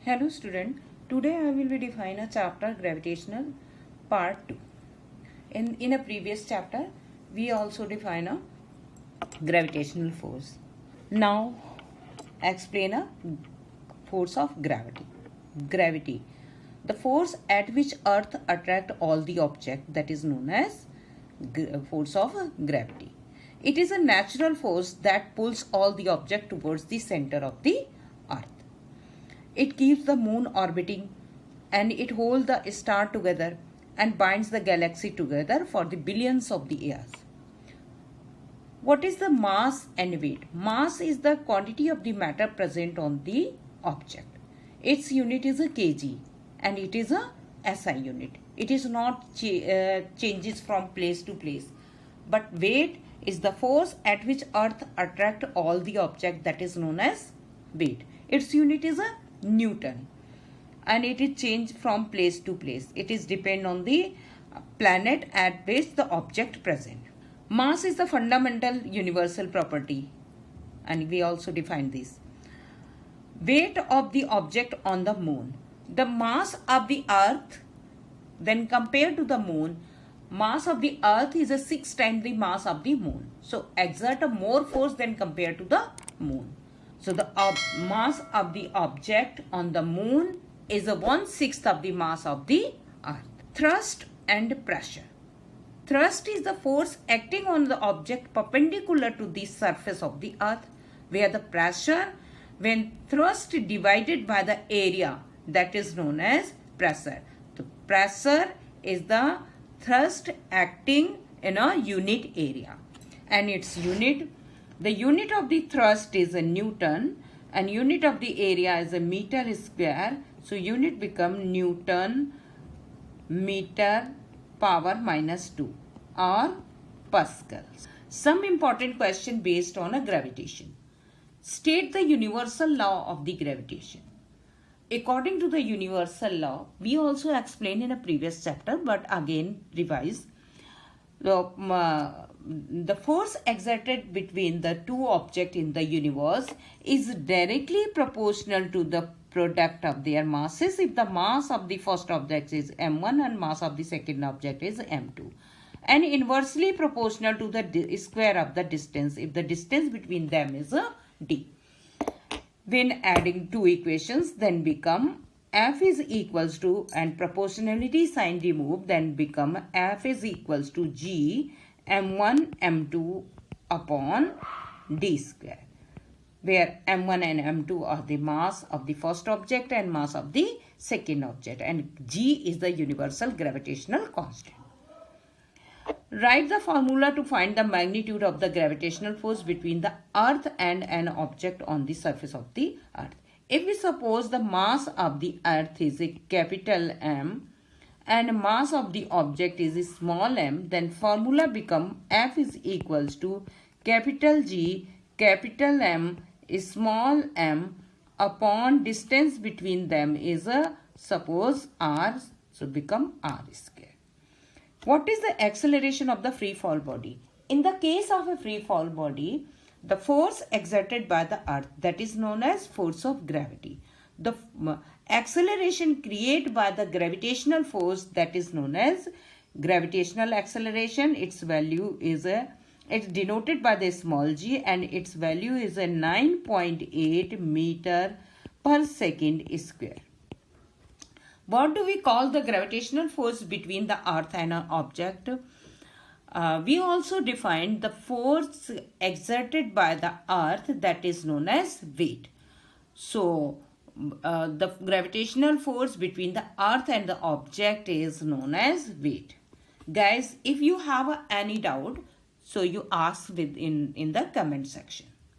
Hello student, today I will be define a chapter gravitational part 2. In a previous chapter, we also define a gravitational force. Now explain a force of gravity. Gravity, the force at which earth attract all the object, that is known as force of gravity. It is a natural force that pulls all the object towards the center of the earth. It keeps the moon orbiting and it holds the star together and binds the galaxy together for the billions of the years. What is the mass and weight? Mass is the quantity of the matter present on the object. Its unit is a kg and it is a SI unit. It is not changes from place to place. But weight is the force at which earth attract all the object, that is known as weight. Its unit is a Newton and it is changed from place to place. It is depend on the planet at which the object present. Mass is the fundamental universal property and we also define this. Weight of the object on the moon. The mass of the earth when compared to the moon, mass of the earth is a 6 times the mass of the moon. So exert a more force than compared to the moon. So the mass of the object on the moon is a 1/6 of the mass of the earth. Thrust and pressure. Thrust is the force acting on the object perpendicular to the surface of the earth, where the pressure when thrust divided by the area, that is known as pressure. The pressure is the thrust acting in a unit area and its unit. The unit of the thrust is a Newton and unit of the area is a meter square. So unit become Newton meter power -2 or Pascal. Some important question based on a gravitation. State the universal law of the gravitation. According to the universal law, we also explained in a previous chapter but again revise. The force exerted between the two objects in the universe is directly proportional to the product of their masses if the mass of the first object is m1 and mass of the second object is m2, and inversely proportional to the square of the distance if the distance between them is a d. When adding two equations, then become F is equals to, and proportionality sign removed, then become F is equals to G m1 m2 upon d square, where m1 and m2 are the mass of the first object and mass of the second object, and G is the universal gravitational constant. Write the formula to find the magnitude of the gravitational force between the earth and an object on the surface of the earth. If we suppose the mass of the earth is a capital M and mass of the object is a small m, then formula become F is equals to capital G capital M is small m upon distance between them is a suppose r, so become r square. What is the acceleration of the free fall body? In the case of a free fall body, the force exerted by the earth, that is known as force of gravity. The acceleration created by the gravitational force, that is known as gravitational acceleration. Its value is it's denoted by the small g and its value is a 9.8 meter per second square. What do we call the gravitational force between the earth and an object? We also defined the force exerted by the earth, that is known as weight. So, the gravitational force between the earth and the object is known as weight. Guys, if you have any doubt, so you ask in the comment section.